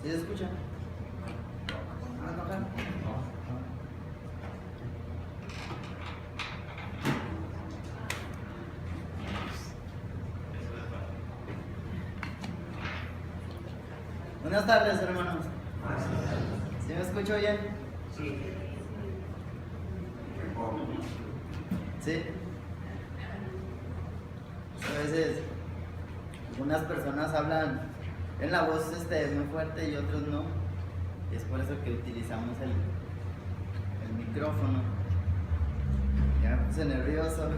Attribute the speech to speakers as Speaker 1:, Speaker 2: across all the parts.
Speaker 1: ¿Sí se escucha? Buenas tardes, hermanos. ¿Sí me escucho bien?
Speaker 2: Sí.
Speaker 1: Sí. A veces algunas personas hablan en la voz muy fuerte y otros no. Y es por eso que utilizamos el micrófono. Ya me puse nervioso.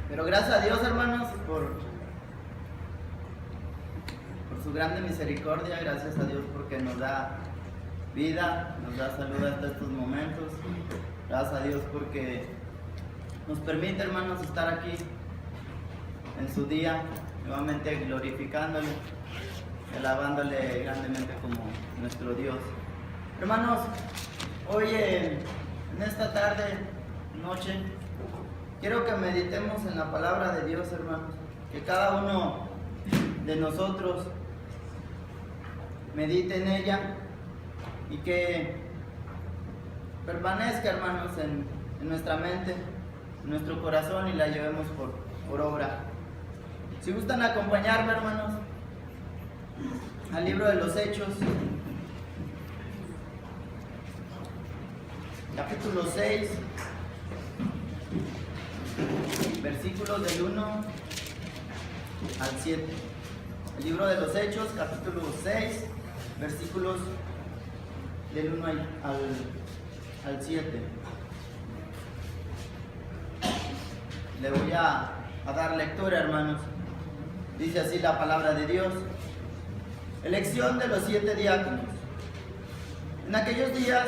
Speaker 1: Pero gracias a Dios, hermanos, por su grande misericordia. Gracias a Dios porque nos da vida, nos da salud hasta estos momentos. Gracias a Dios porque nos permite, hermanos, estar aquí en su día, nuevamente glorificándole, alabándole grandemente como nuestro Dios. Hermanos, hoy en esta tarde, noche, quiero que meditemos en la palabra de Dios, hermanos. Que cada uno de nosotros medite en ella y que permanezca, hermanos, en nuestra mente, en nuestro corazón y la llevemos por obra. Si gustan acompañarme, hermanos, al libro de los Hechos, capítulo 6, versículos del 1 al 7. El libro de los Hechos, capítulo 6, versículos del 1 al 7. Le voy a dar lectura, hermanos. Dice así la palabra de Dios. Elección de los 7 diáconos. En aquellos días,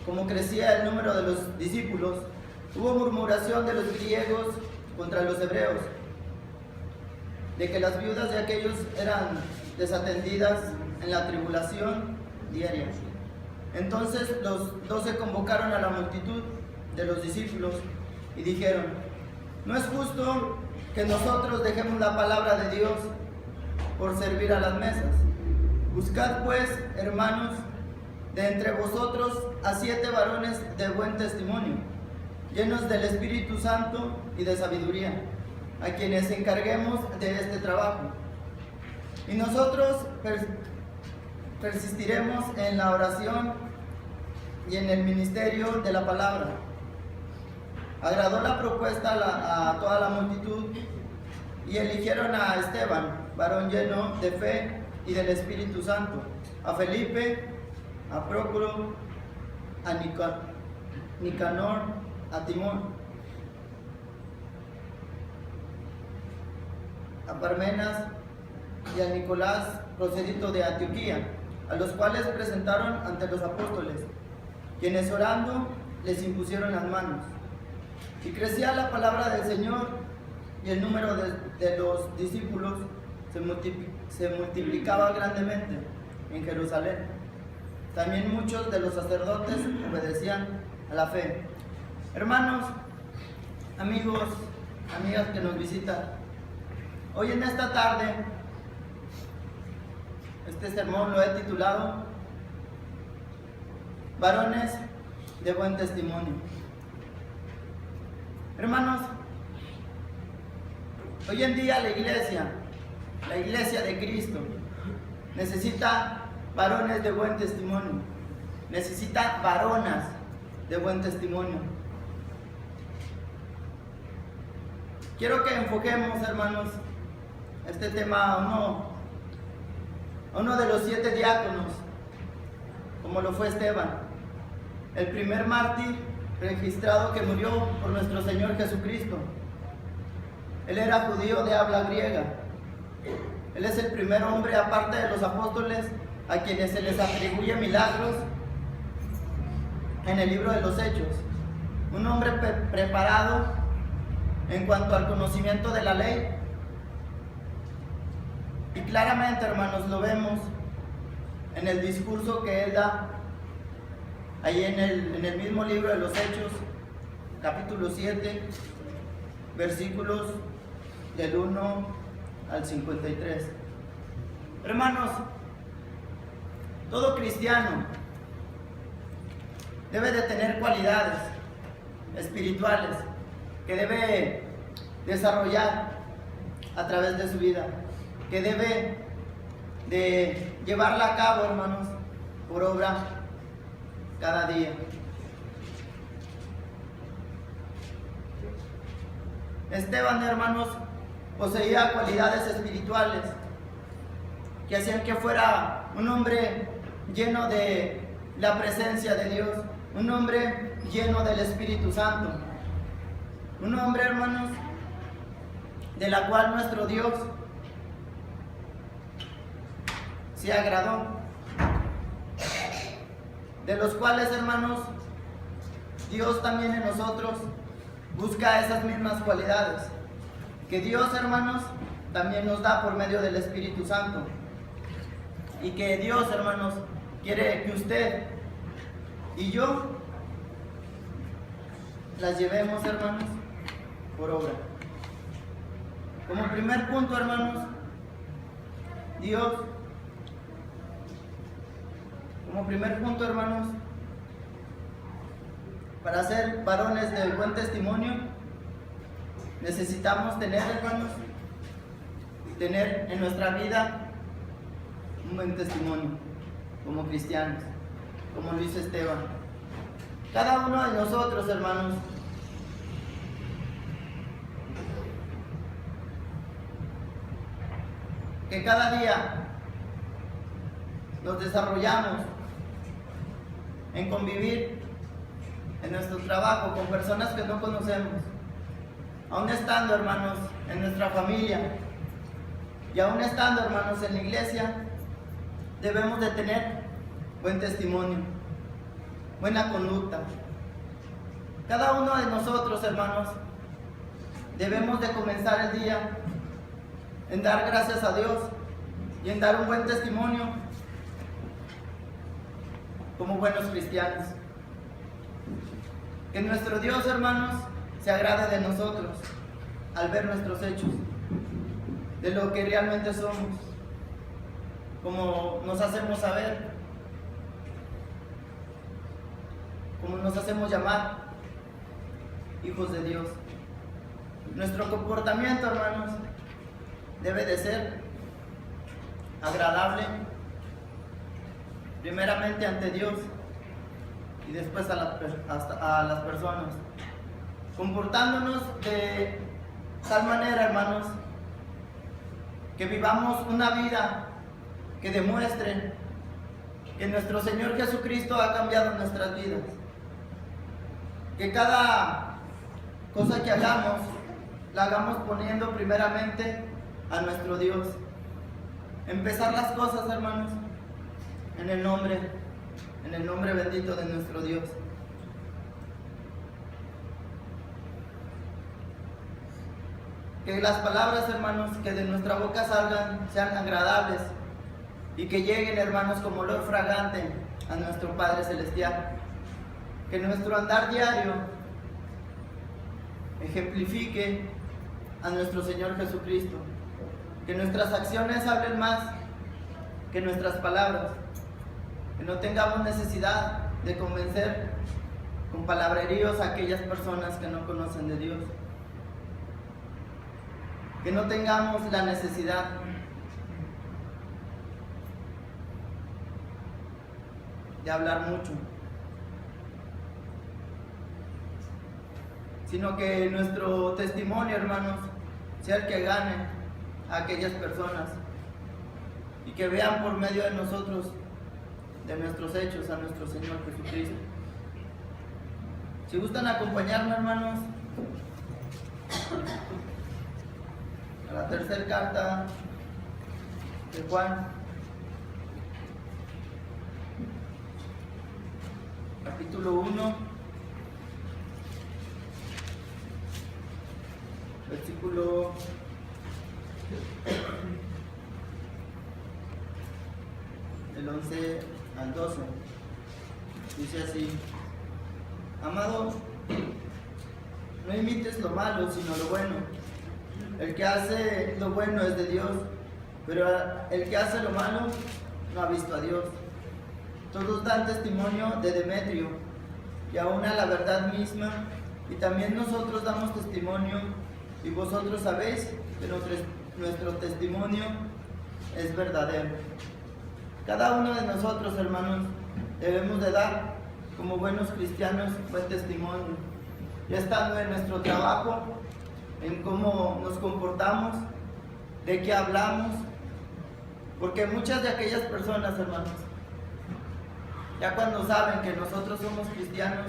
Speaker 1: como crecía el número de los discípulos, hubo murmuración de los griegos contra los hebreos, de que las viudas de aquellos eran desatendidas en la tribulación diaria. Entonces los 12 convocaron a la multitud de los discípulos y dijeron: no es justo que nosotros dejemos la palabra de Dios por servir a las mesas. Buscad pues, hermanos, de entre vosotros a 7 varones de buen testimonio, llenos del Espíritu Santo y de sabiduría, a quienes encarguemos de este trabajo. Y nosotros persistiremos en la oración y en el ministerio de la palabra. Agradó la propuesta a toda la multitud y eligieron a Esteban, varón lleno de fe y del Espíritu Santo, a Felipe, a Prócoro, a Nicanor, a Timón, a Parmenas y a Nicolás, procedito de Antioquía, a los cuales presentaron ante los apóstoles, quienes orando les impusieron las manos. Y crecía la palabra del Señor, y el número de los discípulos se multiplicaba grandemente en Jerusalén. También muchos de los sacerdotes obedecían a la fe. Hermanos, amigos, amigas que nos visitan, hoy en esta tarde, este sermón lo he titulado Varones de buen testimonio. Hermanos, hoy en día la iglesia de Cristo, necesita varones de buen testimonio, necesita varonas de buen testimonio. Quiero que enfoquemos, hermanos, este tema a uno de los 7 diáconos, como lo fue Esteban, el primer mártir registrado que murió por nuestro Señor Jesucristo. Él era judío de habla griega. Él es el primer hombre, aparte de los apóstoles, a quienes se les atribuye milagros en el libro de los Hechos. Un hombre preparado en cuanto al conocimiento de la ley. Y claramente, hermanos, lo vemos en el discurso que él da ahí en el mismo libro de los Hechos, capítulo 7, versículos del 1 al 53. Hermanos, Todo cristiano debe de tener cualidades espirituales que debe desarrollar a través de su vida, que debe de llevarla a cabo, hermanos, por obra cada día. Esteban, hermanos, poseía cualidades espirituales que hacían que fuera un hombre lleno de la presencia de Dios, un hombre lleno del Espíritu Santo, un hombre, hermanos, de la cual nuestro Dios se agradó, de los cuales, hermanos, Dios también en nosotros busca esas mismas cualidades que Dios, hermanos, también nos da por medio del Espíritu Santo, y que Dios, hermanos, quiere que usted y yo las llevemos, hermanos, por obra. Como primer punto, hermanos, Dios, como primer punto, hermanos, para ser varones de buen testimonio, necesitamos tener, hermanos, tener en nuestra vida un buen testimonio como cristianos, como Luis Esteban. Cada uno de nosotros, hermanos, que cada día nos desarrollamos en convivir en nuestro trabajo con personas que no conocemos, aún estando, hermanos, en nuestra familia y aún estando, hermanos, en la iglesia, debemos de tener buen testimonio, buena conducta. Cada uno de nosotros, hermanos, debemos de comenzar el día en dar gracias a Dios y en dar un buen testimonio como buenos cristianos. Que nuestro Dios, hermanos, se agrade de nosotros al ver nuestros hechos, de lo que realmente somos, como nos hacemos saber, como nos hacemos llamar, hijos de Dios. Nuestro comportamiento, hermanos, debe de ser agradable, primeramente ante Dios y después a las personas, comportándonos de tal manera, hermanos, que vivamos una vida que demuestre que nuestro Señor Jesucristo ha cambiado nuestras vidas, que cada cosa que hagamos, la hagamos poniendo primeramente a nuestro Dios. Empezar las cosas, hermanos, en el nombre bendito de nuestro Dios. Que las palabras, hermanos, que de nuestra boca salgan sean agradables y que lleguen, hermanos, como olor fragante a nuestro Padre Celestial. Que nuestro andar diario ejemplifique a nuestro Señor Jesucristo. Que nuestras acciones hablen más que nuestras palabras. Que no tengamos necesidad de convencer con palabreríos a aquellas personas que no conocen de Dios. Que no tengamos la necesidad de hablar mucho, sino que nuestro testimonio, hermanos, sea el que gane a aquellas personas y que vean por medio de nosotros, de nuestros hechos, a nuestro Señor Jesucristo. Si gustan acompañarme, hermanos, a la tercera carta de Juan, capítulo 1, versículo 11 al 12. Dice así: Amado, no imites lo malo, sino lo bueno. El que hace lo bueno es de Dios, pero el que hace lo malo no ha visto a Dios. Todos dan testimonio de Demetrio y aún a la verdad misma, y también nosotros damos testimonio, y vosotros sabéis que nuestro testimonio es verdadero. Cada uno de nosotros, hermanos, debemos de dar como buenos cristianos buen testimonio, ya estando en nuestro trabajo, en cómo nos comportamos, de qué hablamos, porque muchas de aquellas personas, hermanos, ya cuando saben que nosotros somos cristianos,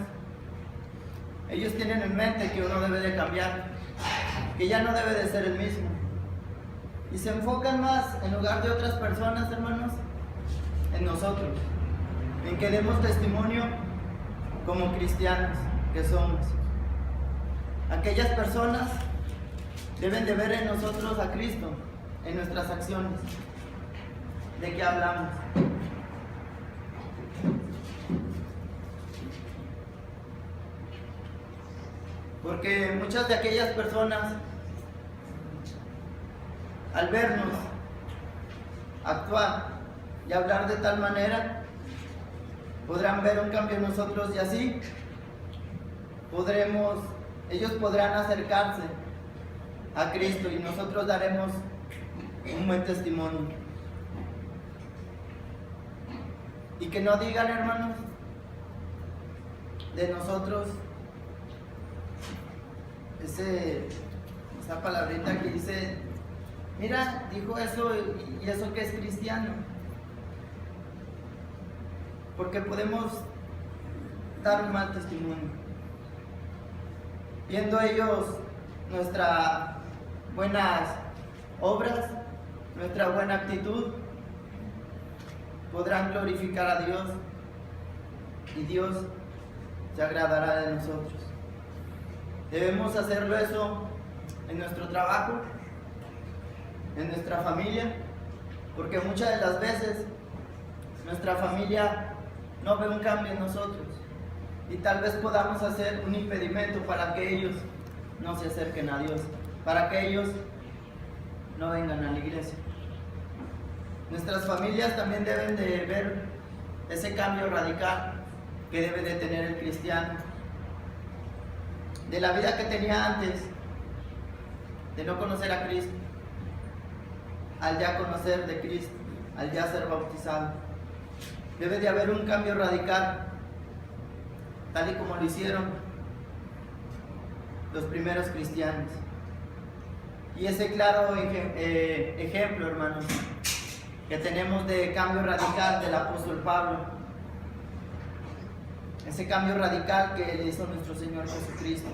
Speaker 1: ellos tienen en mente que uno debe de cambiar, que ya no debe de ser el mismo, y se enfocan más, en lugar de otras personas, hermanos, en nosotros, en que demos testimonio como cristianos que somos. Aquellas personas deben de ver en nosotros a Cristo, en nuestras acciones, de qué hablamos. Porque muchas de aquellas personas, al vernos actuar y hablar de tal manera, podrán ver un cambio en nosotros, y así ellos podrán acercarse a Cristo y nosotros daremos un buen testimonio. Y que no digan, hermanos, de nosotros esa palabrita que dice, mira, dijo eso, y eso que es cristiano. Porque podemos dar un mal testimonio. Viendo ellos nuestras buenas obras, nuestra buena actitud, podrán glorificar a Dios y Dios se agradará de nosotros. Debemos hacerlo eso en nuestro trabajo, en nuestra familia, porque muchas de las veces nuestra familia no ve un cambio en nosotros y tal vez podamos hacer un impedimento para que ellos no se acerquen a Dios, para que ellos no vengan a la iglesia. Nuestras familias también deben de ver ese cambio radical que debe de tener el cristiano, de la vida que tenía antes, de no conocer a Cristo, al ya conocer de Cristo, al ya ser bautizado. Debe de haber un cambio radical, tal y como lo hicieron los primeros cristianos. Y ese claro ejemplo, hermanos, que tenemos de cambio radical del apóstol Pablo, ese cambio radical que le hizo nuestro Señor Jesucristo,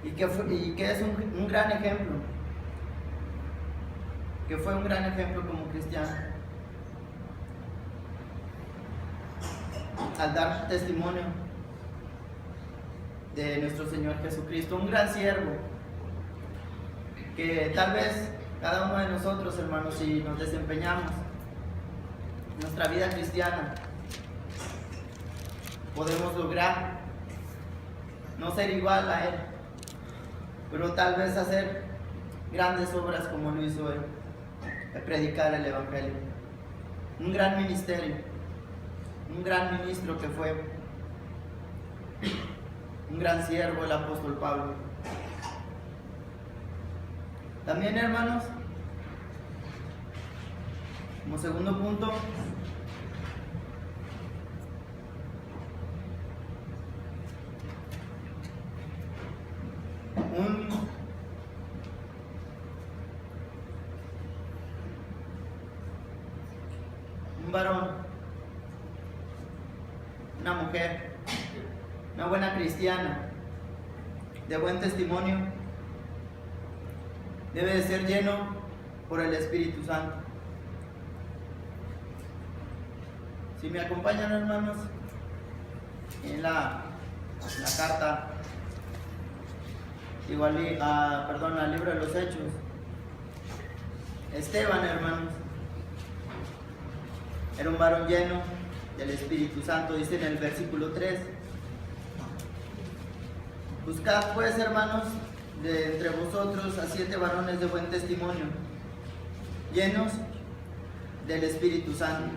Speaker 1: y que es un gran ejemplo, que fue un gran ejemplo como cristiano, al dar testimonio de nuestro Señor Jesucristo, un gran siervo, que tal vez cada uno de nosotros, hermanos, si nos desempeñamos en nuestra vida cristiana, podemos lograr no ser igual a Él, pero tal vez hacer grandes obras como lo hizo Él, de predicar el Evangelio. Un gran ministerio, un gran ministro que fue, un gran siervo, el apóstol Pablo. También, hermanos, como segundo punto, un varón, una mujer, una buena cristiana, de buen testimonio, debe de ser lleno por el Espíritu Santo. Si me acompañan, hermanos, en la carta, al libro de los Hechos, Esteban, hermanos, era un varón lleno del Espíritu Santo, dice en el versículo 3. Buscad pues, hermanos, de entre vosotros a 7 varones de buen testimonio, llenos del Espíritu Santo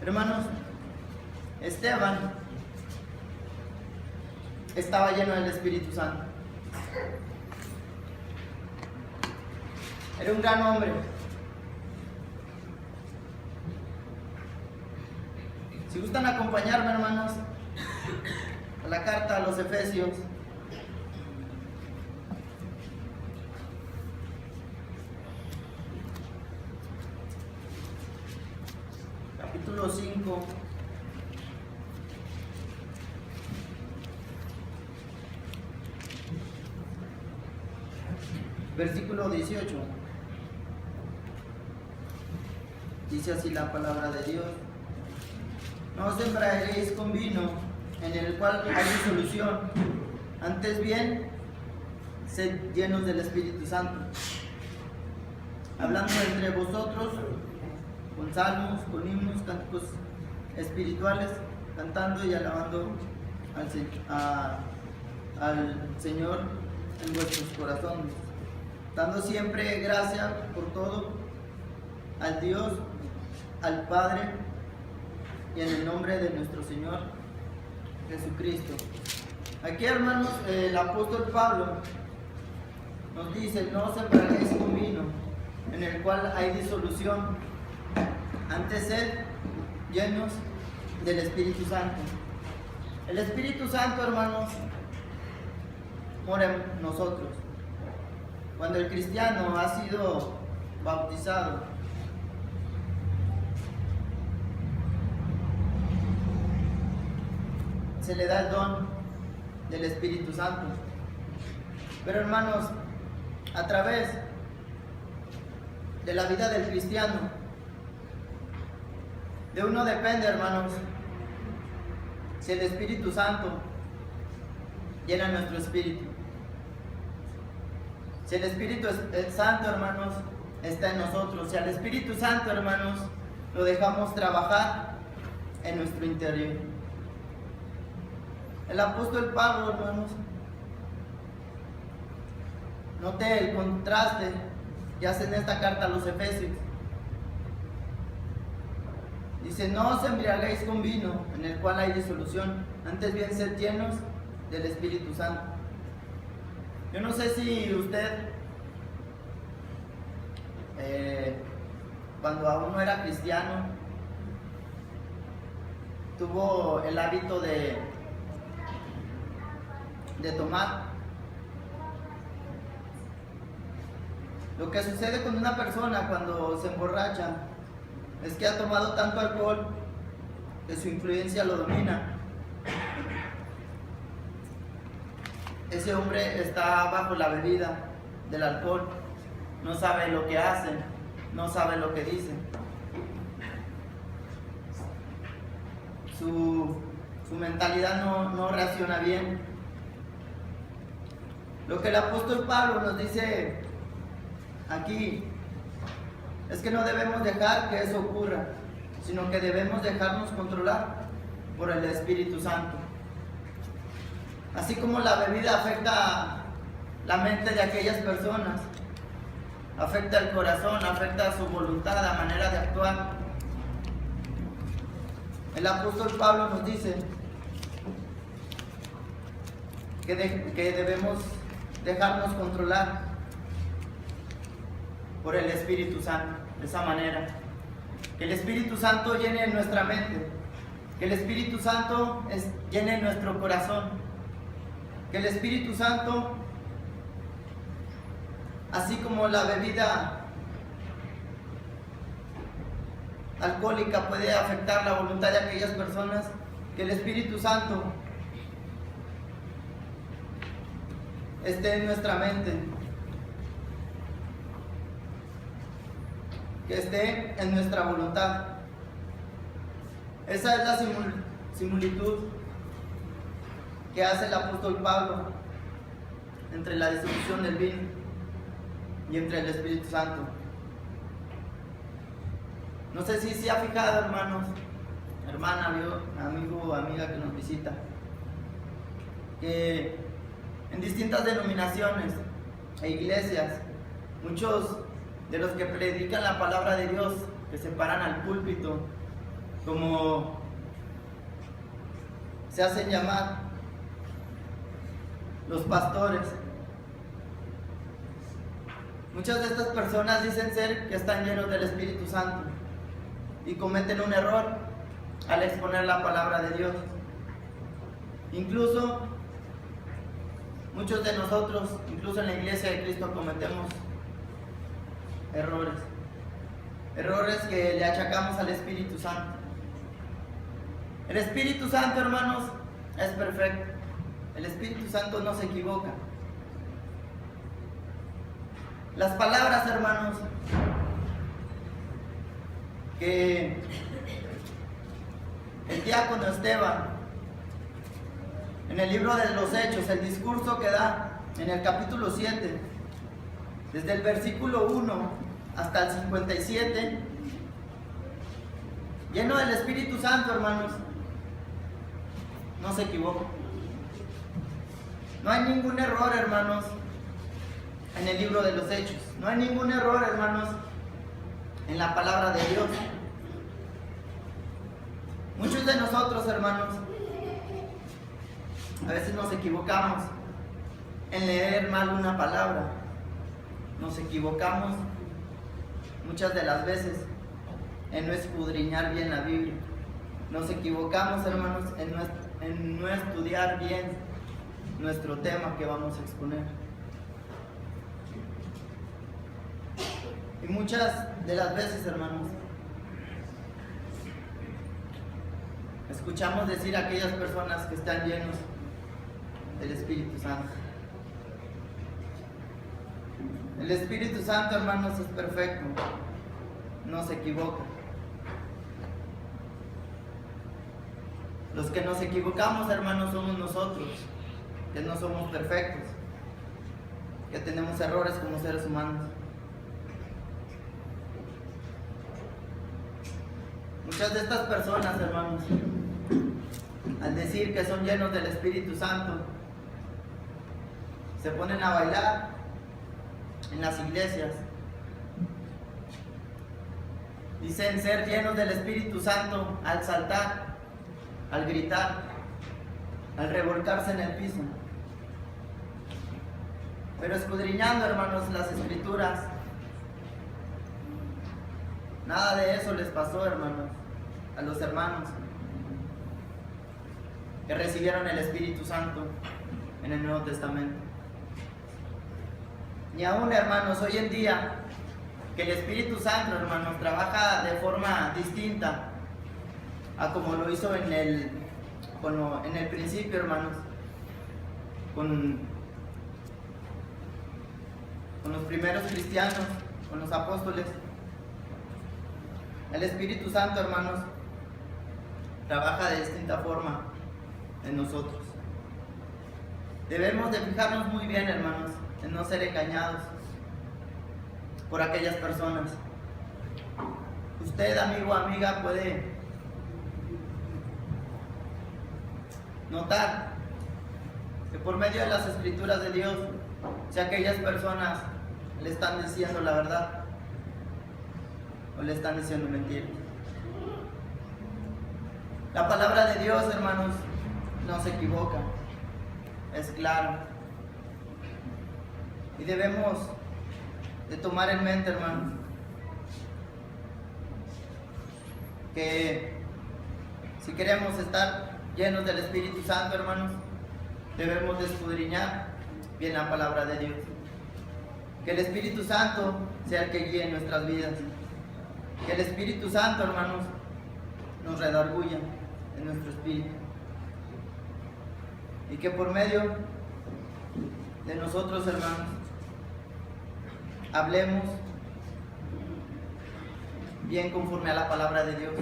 Speaker 1: Hermanos, Esteban estaba lleno del Espíritu Santo. Era un gran hombre. Si gustan acompañarme, hermanos, a la carta a los Efesios. Capítulo 5. Versículo 18. Dice así la palabra de Dios: no os embriaguéis con vino, en el cual hay disolución, antes bien, sed llenos del Espíritu Santo, hablando entre vosotros con salmos, con himnos, cánticos espirituales, cantando y alabando al Señor en vuestros corazones, dando siempre gracia por todo al Dios, al Padre, y en el nombre de nuestro Señor Jesucristo. Aquí, hermanos, el apóstol Pablo nos dice: no os embriaguéis con vino, en el cual hay disolución, antes sed llenos del Espíritu Santo. El Espíritu Santo, hermanos, mora en nosotros. Cuando el cristiano ha sido bautizado, se le da el don del Espíritu Santo. Pero, hermanos, a través de la vida del cristiano, de uno depende, hermanos, si el Espíritu Santo llena nuestro espíritu. Si el Espíritu Santo, hermanos, está en nosotros, si al Espíritu Santo, hermanos, lo dejamos trabajar en nuestro interior. El apóstol Pablo, hermanos, note el contraste que hace en esta carta a los Efesios. Dice: no os embriaguéis con vino, en el cual hay disolución, antes bien sed llenos del Espíritu Santo. Yo no sé si usted, cuando aún no era cristiano, tuvo el hábito de tomar. Lo que sucede con una persona cuando se emborracha es que ha tomado tanto alcohol que su influencia lo domina. Ese hombre está bajo la bebida del alcohol, no sabe lo que hace, no sabe lo que dice. Su mentalidad no reacciona bien. Lo que el apóstol Pablo nos dice aquí es que no debemos dejar que eso ocurra, sino que debemos dejarnos controlar por el Espíritu Santo. Así como la bebida afecta la mente de aquellas personas, afecta el corazón, afecta su voluntad, la manera de actuar, el apóstol Pablo nos dice que debemos dejarnos controlar por el Espíritu Santo, de esa manera. Que el Espíritu Santo llene nuestra mente, que el Espíritu Santo llene nuestro corazón, que el Espíritu Santo, así como la bebida alcohólica puede afectar la voluntad de aquellas personas, que el Espíritu Santo esté en nuestra mente, que esté en nuestra voluntad. Esa es la similitud que hace el apóstol Pablo entre la disolución del vino y entre el Espíritu Santo. No sé si se ha fijado, hermanos, hermana, amigo o amiga que nos visita, que en distintas denominaciones e iglesias, muchos de los que predican la palabra de Dios, que se paran al púlpito como se hacen llamar los pastores. Muchas de estas personas dicen ser que están llenos del Espíritu Santo y cometen un error al exponer la palabra de Dios. Incluso muchos de nosotros, incluso en la iglesia de Cristo, cometemos errores que le achacamos al Espíritu Santo. El Espíritu Santo, hermanos, es perfecto. El Espíritu Santo no se equivoca. Las palabras, hermanos, que el diácono Esteban, en el libro de los Hechos, el discurso que da en el capítulo 7, desde el versículo 1 hasta el 57, lleno del Espíritu Santo, hermanos, no se equivoca. No hay ningún error, hermanos, en el libro de los Hechos. No hay ningún error, hermanos, en la palabra de Dios. Muchos de nosotros, hermanos, a veces nos equivocamos en leer mal una palabra. Nos equivocamos muchas de las veces en no escudriñar bien la Biblia. Nos equivocamos, hermanos, en no estudiar bien nuestro tema que vamos a exponer. Y muchas de las veces, hermanos, escuchamos decir a aquellas personas que están llenos del Espíritu Santo. El Espíritu Santo, hermanos, es perfecto, no se equivoca. Los que nos equivocamos, hermanos, somos nosotros, que no somos perfectos, que tenemos errores como seres humanos. Muchas de estas personas, hermanos, al decir que son llenos del Espíritu Santo, se ponen a bailar en las iglesias. Dicen ser llenos del Espíritu Santo al saltar, al gritar, al revolcarse en el piso. Pero escudriñando, hermanos, las Escrituras, nada de eso les pasó, hermanos, a los hermanos que recibieron el Espíritu Santo en el Nuevo Testamento. Ni aún, hermanos, hoy en día, que el Espíritu Santo, hermanos, trabaja de forma distinta a como lo hizo en el principio, hermanos, con los primeros cristianos, con los apóstoles. El Espíritu Santo, hermanos, trabaja de distinta forma en nosotros. Debemos de fijarnos muy bien, hermanos, en no ser engañados por aquellas personas. Usted, amigo o amiga, puede notar que por medio de las Escrituras de Dios, si aquellas personas le están diciendo la verdad o le están diciendo mentiras. La palabra de Dios, hermanos, no se equivoca, es claro. Y debemos de tomar en mente, hermanos, que si queremos estar llenos del Espíritu Santo, hermanos, debemos de escudriñar bien la palabra de Dios. Que el Espíritu Santo sea el que guíe nuestras vidas. Que el Espíritu Santo, hermanos, nos redarguya en nuestro espíritu. Y que por medio de nosotros, hermanos, hablemos bien conforme a la palabra de Dios,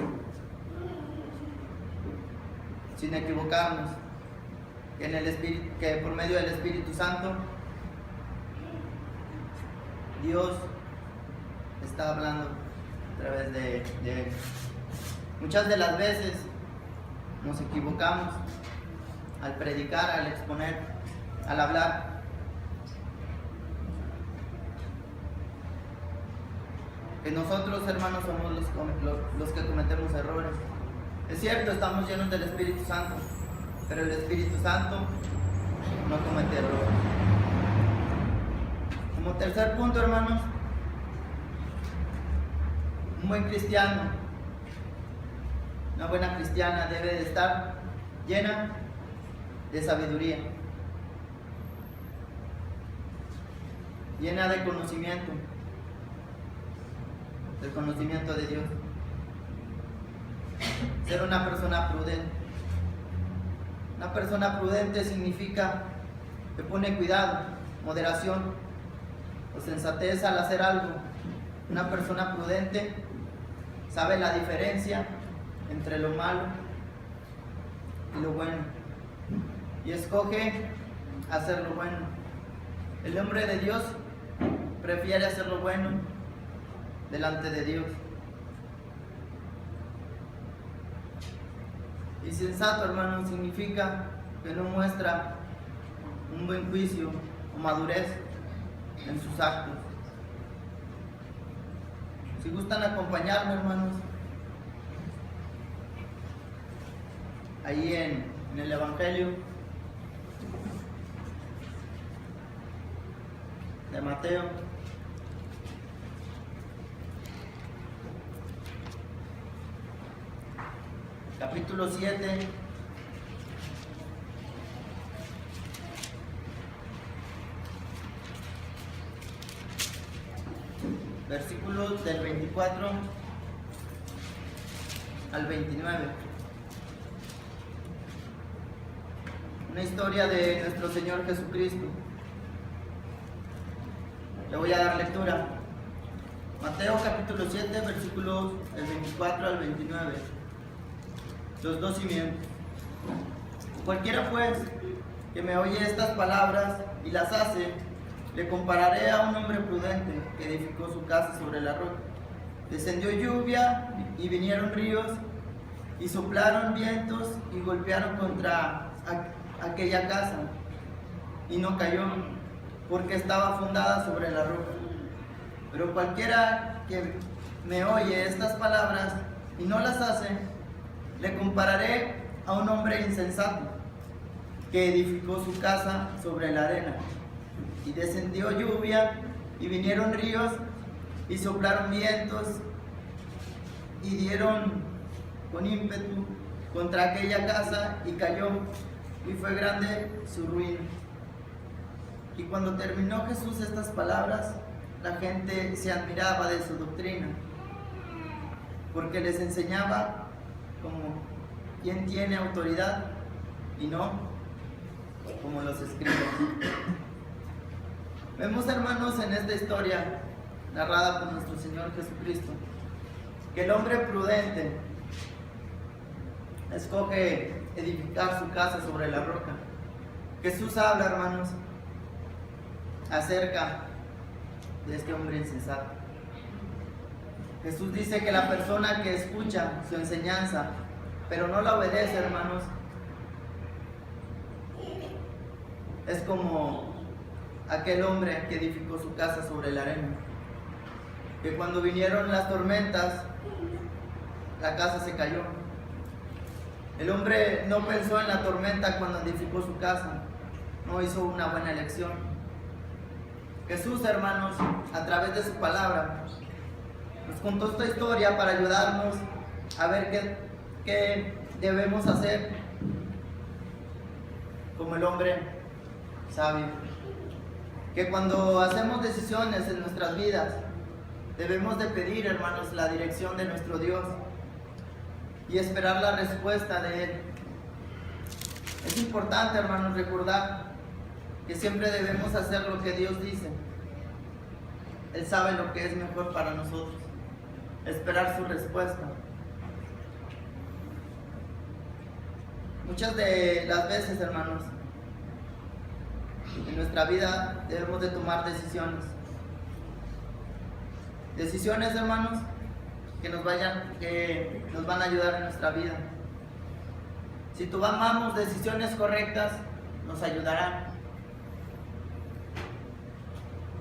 Speaker 1: sin equivocarnos, que por medio del Espíritu Santo Dios está hablando a través de él. Muchas de las veces nos equivocamos al predicar, al exponer, al hablar. Que nosotros, hermanos, somos los que cometemos errores. Es cierto, estamos llenos del Espíritu Santo, pero el Espíritu Santo no comete errores. Como tercer punto, hermanos, un buen cristiano, una buena cristiana debe de estar llena de sabiduría, llena de conocimiento, del conocimiento de Dios. Ser una persona prudente. Una persona prudente significa que pone cuidado, moderación o sensatez al hacer algo. Una persona prudente sabe la diferencia entre lo malo y lo bueno y escoge hacer lo bueno. El hombre de Dios prefiere hacer lo bueno delante de Dios. Y sensato, hermano, significa que no muestra un buen juicio o madurez en sus actos. Si gustan acompañarme, hermanos, ahí en el Evangelio de Mateo, capítulo 7, versículos del 24 al 29. Una historia de nuestro Señor Jesucristo. Le voy a dar lectura. Mateo capítulo 7, versículos del 24 al 29. Los dos cimientos. Cualquiera pues que me oye estas palabras y las hace, le compararé a un hombre prudente que edificó su casa sobre la roca. Descendió lluvia y vinieron ríos y soplaron vientos y golpearon contra aquella casa y no cayó, porque estaba fundada sobre la roca. Pero cualquiera que me oye estas palabras y no las hace, le compararé a un hombre insensato que edificó su casa sobre la arena. Y descendió lluvia y vinieron ríos y soplaron vientos y dieron con ímpetu contra aquella casa y cayó, y fue grande su ruina. Y cuando terminó Jesús estas palabras, la gente se admiraba de su doctrina, porque les enseñaba como quien tiene autoridad y no como los escribas. Vemos, hermanos, en esta historia narrada por nuestro Señor Jesucristo, que el hombre prudente escoge edificar su casa sobre la roca. Jesús habla, hermanos, acerca de este hombre insensato. Jesús dice que la persona que escucha su enseñanza, pero no la obedece, hermanos, es como aquel hombre que edificó su casa sobre la arena, que cuando vinieron las tormentas, la casa se cayó. El hombre no pensó en la tormenta cuando edificó su casa, no hizo una buena elección. Jesús, hermanos, a través de su palabra, nos contó esta historia para ayudarnos a ver qué debemos hacer como el hombre sabio. Que cuando hacemos decisiones en nuestras vidas, debemos de pedir, hermanos, la dirección de nuestro Dios y esperar la respuesta de Él. Es importante, hermanos, recordar que siempre debemos hacer lo que Dios dice. Él sabe lo que es mejor para nosotros. Esperar su respuesta. Muchas de las veces, hermanos, en nuestra vida debemos de tomar decisiones. Decisiones, hermanos, que nos van a ayudar en nuestra vida. Si tomamos decisiones correctas, nos ayudarán.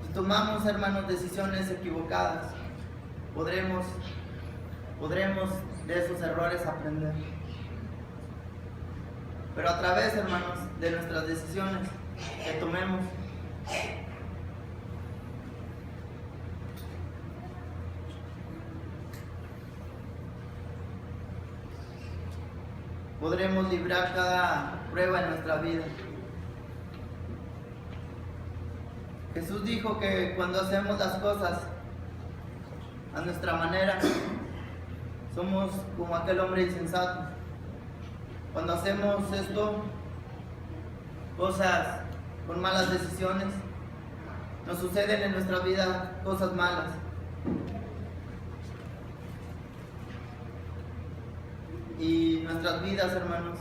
Speaker 1: Si tomamos, hermanos, decisiones equivocadas, podremos de esos errores aprender. pero a través, hermanos, de nuestras decisiones que tomemos. Podremos librar cada prueba en nuestra vida. Jesús dijo que cuando hacemos las cosas a nuestra manera, somos como aquel hombre insensato. Cuando hacemos esto, cosas con malas decisiones, nos suceden en nuestra vida cosas malas. Y nuestras vidas, hermanos,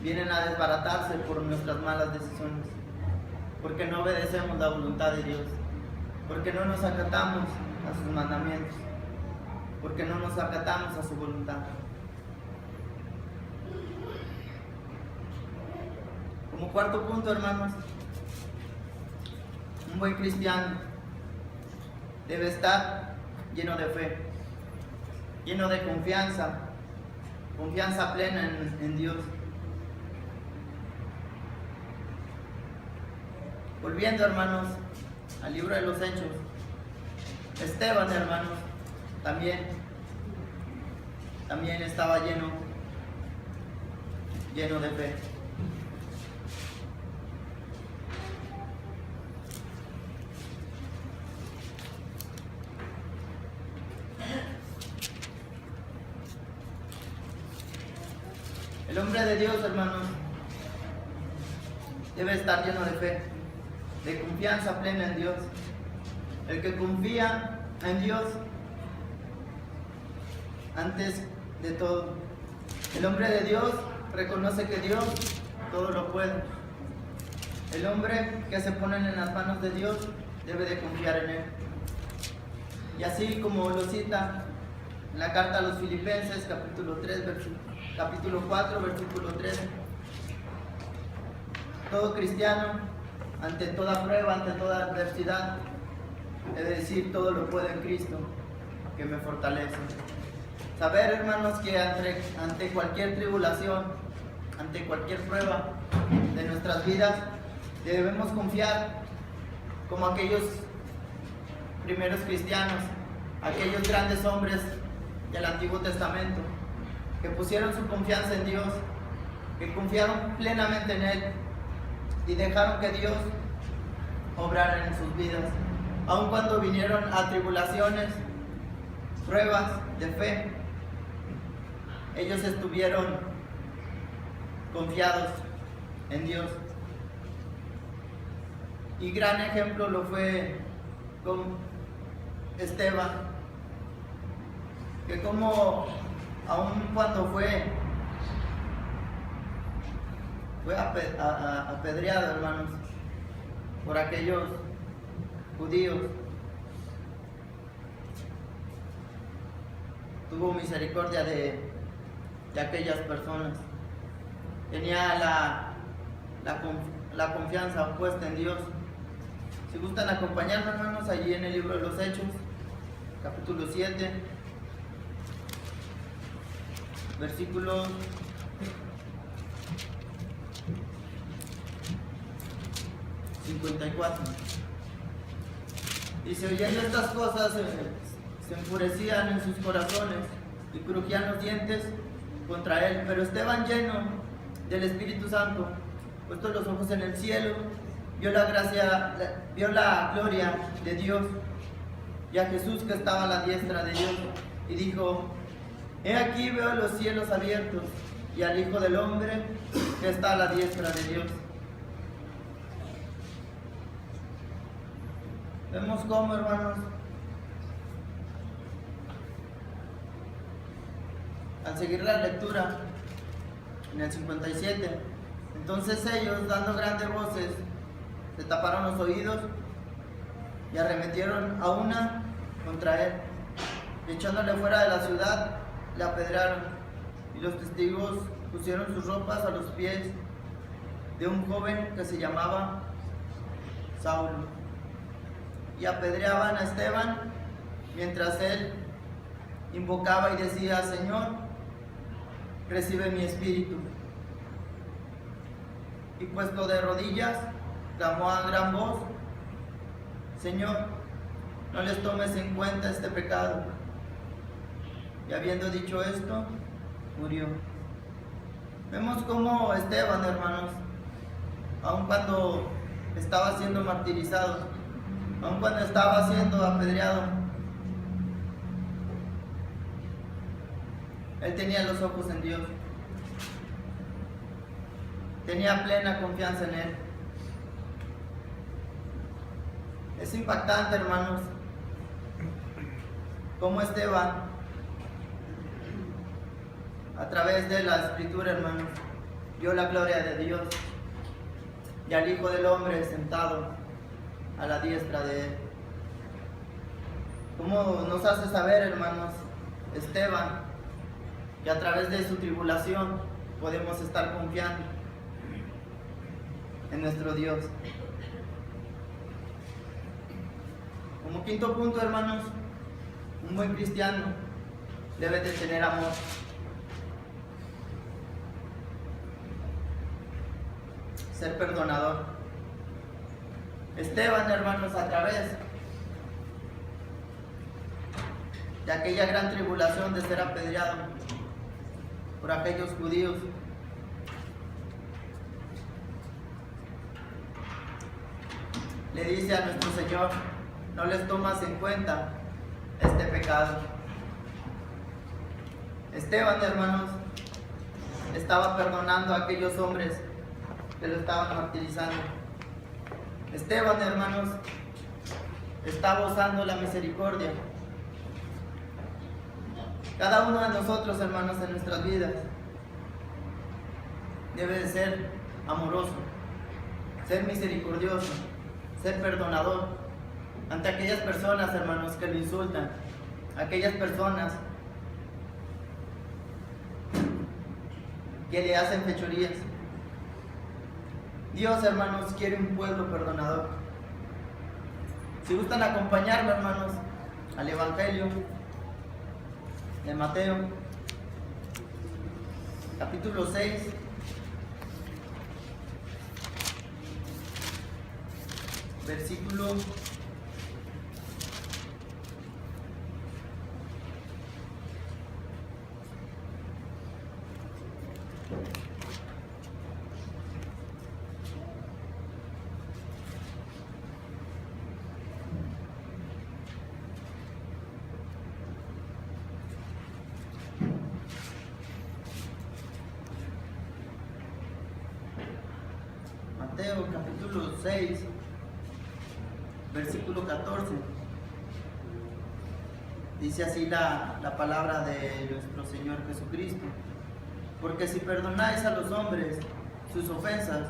Speaker 1: vienen a desbaratarse por nuestras malas decisiones, porque no obedecemos la voluntad de Dios, porque no nos acatamos a sus mandamientos, porque no nos acatamos a su voluntad. Como cuarto punto, hermanos, un buen cristiano debe estar lleno de fe, lleno de confianza plena en Dios. Volviendo, hermanos, al libro de los Hechos, Esteban, hermanos, también estaba lleno de fe. El hombre de Dios, hermanos, debe estar lleno de fe, de confianza plena en Dios. El que confía en Dios antes de todo. El hombre de Dios reconoce que Dios todo lo puede. El hombre que se pone en las manos de Dios debe de confiar en Él. Y así como lo cita en la carta a los Filipenses, capítulo 4, versículo 13. Todo cristiano, ante toda prueba, ante toda adversidad, debe decir: todo lo puedo en Cristo, que me fortalece. Saber, hermanos, que ante cualquier tribulación, ante cualquier prueba de nuestras vidas, debemos confiar como aquellos primeros cristianos, aquellos grandes hombres del Antiguo Testamento, que pusieron su confianza en Dios, que confiaron plenamente en Él y dejaron que Dios obrara en sus vidas. Aun cuando vinieron a tribulaciones, pruebas de fe, ellos estuvieron confiados en Dios. Y gran ejemplo lo fue con Esteban, que como aun cuando fue apedreado, hermanos, por aquellos judíos, tuvo misericordia de aquellas personas. Tenía la confianza puesta en Dios. Si gustan acompañarme, hermanos, allí en el libro de los Hechos, capítulo 7, versículo 54. Dice: oyendo estas cosas, se enfurecían en sus corazones y crujían los dientes contra él. Pero Esteban, lleno del Espíritu Santo, puestos los ojos en el cielo, vio la gloria de Dios y a Jesús que estaba a la diestra de Dios, y dijo: he aquí veo los cielos abiertos y al Hijo del Hombre que está a la diestra de Dios. Vemos cómo, hermanos, al seguir la lectura en el 57, entonces ellos, dando grandes voces, se taparon los oídos y arremetieron a una contra él, y echándole fuera de la ciudad, le apedrearon. Y los testigos pusieron sus ropas a los pies de un joven que se llamaba Saulo, y apedreaban a Esteban mientras él invocaba y decía: Señor, recibe mi espíritu. Y puesto de rodillas, clamó a gran voz: Señor, no les tomes en cuenta este pecado. Y habiendo dicho esto, murió. Vemos cómo Esteban, hermanos, aun cuando estaba siendo martirizado, aun cuando estaba siendo apedreado, él tenía los ojos en Dios. Tenía plena confianza en Él. Es impactante, hermanos, cómo Esteban, a través de la Escritura, hermanos, vio la gloria de Dios y al Hijo del Hombre sentado a la diestra de Él. Cómo nos hace saber, hermanos, Esteban, que a través de su tribulación podemos estar confiando en nuestro Dios. Como quinto punto, hermanos, un buen cristiano debe de tener amor. Ser perdonador. Esteban, hermanos, a través de aquella gran tribulación de ser apedreado por aquellos judíos, le dice a nuestro Señor: no les tomas en cuenta este pecado. Esteban, hermanos, estaba perdonando a aquellos hombres que lo estaban martirizando. Esteban, hermanos, estaba usando la misericordia. Cada uno de nosotros, hermanos, en nuestras vidas debe de ser amoroso, ser misericordioso, ser perdonador ante aquellas personas, hermanos, que lo insultan, aquellas personas que le hacen fechorías. Dios, hermanos, quiere un pueblo perdonador. Si gustan acompañarme, hermanos, al Evangelio de Mateo, capítulo 6, versículo 6, versículo 14. Dice así la palabra de nuestro Señor Jesucristo: porque si perdonáis a los hombres sus ofensas,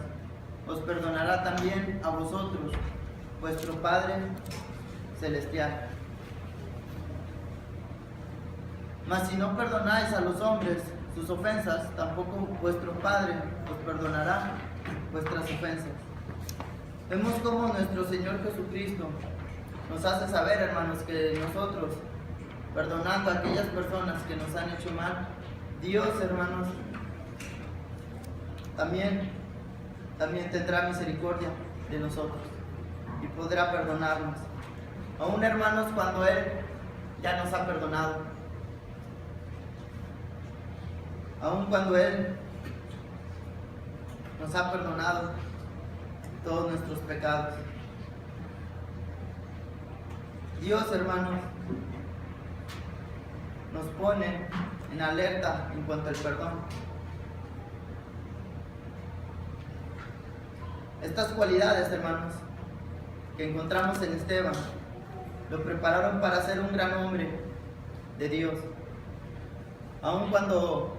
Speaker 1: os perdonará también a vosotros vuestro Padre Celestial. Mas si no perdonáis a los hombres sus ofensas, tampoco vuestro Padre os perdonará vuestras ofensas. Vemos cómo nuestro Señor Jesucristo nos hace saber, hermanos, que nosotros, perdonando a aquellas personas que nos han hecho mal, Dios, hermanos, también tendrá misericordia de nosotros y podrá perdonarnos. Aún, hermanos, cuando Él ya nos ha perdonado, aún cuando Él nos ha perdonado todos nuestros pecados. Dios, hermanos, nos pone en alerta en cuanto al perdón. Estas cualidades, hermanos, que encontramos en Esteban, lo prepararon para ser un gran hombre de Dios. Aun cuando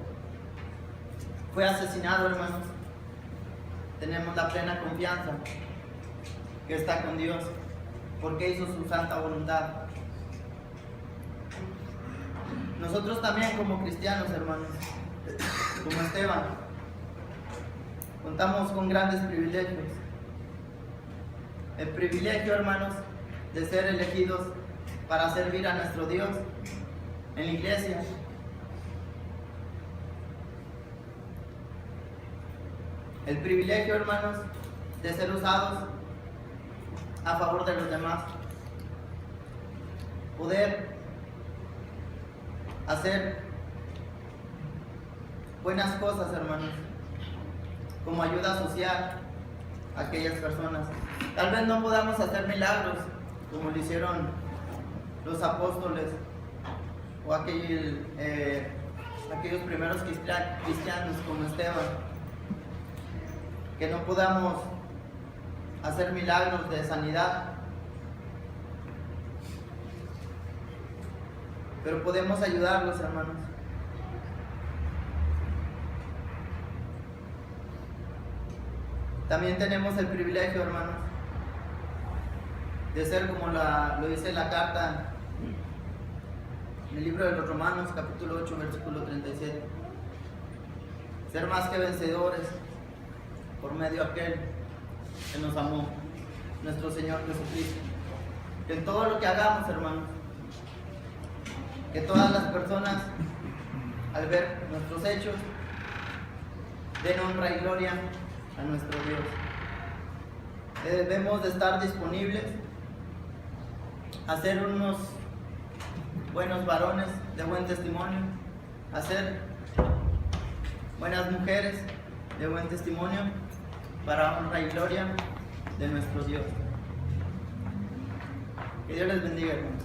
Speaker 1: fue asesinado, hermanos, tenemos la plena confianza que está con Dios, porque hizo su santa voluntad. Nosotros también, como cristianos, hermanos, como Esteban, contamos con grandes privilegios. El privilegio, hermanos, de ser elegidos para servir a nuestro Dios en la iglesia. el privilegio, hermanos, de ser usados a favor de los demás. Poder hacer buenas cosas, hermanos, como ayuda social a aquellas personas. Tal vez no podamos hacer milagros como lo hicieron los apóstoles o aquellos primeros cristianos como Esteban, que no podamos hacer milagros de sanidad, pero podemos ayudarlos, hermanos. También tenemos el privilegio, hermanos, de ser como lo dice la carta en el libro de los Romanos, capítulo 8, versículo 37. Ser más que vencedores por medio de aquel que nos amó, nuestro Señor Jesucristo. Que en todo lo que hagamos, hermanos, que todas las personas, al ver nuestros hechos, den honra y gloria a nuestro Dios. Debemos de estar disponibles a ser unos buenos varones de buen testimonio, a ser buenas mujeres de buen testimonio para honra y gloria de nuestro Dios. Que Dios les bendiga, hermanos.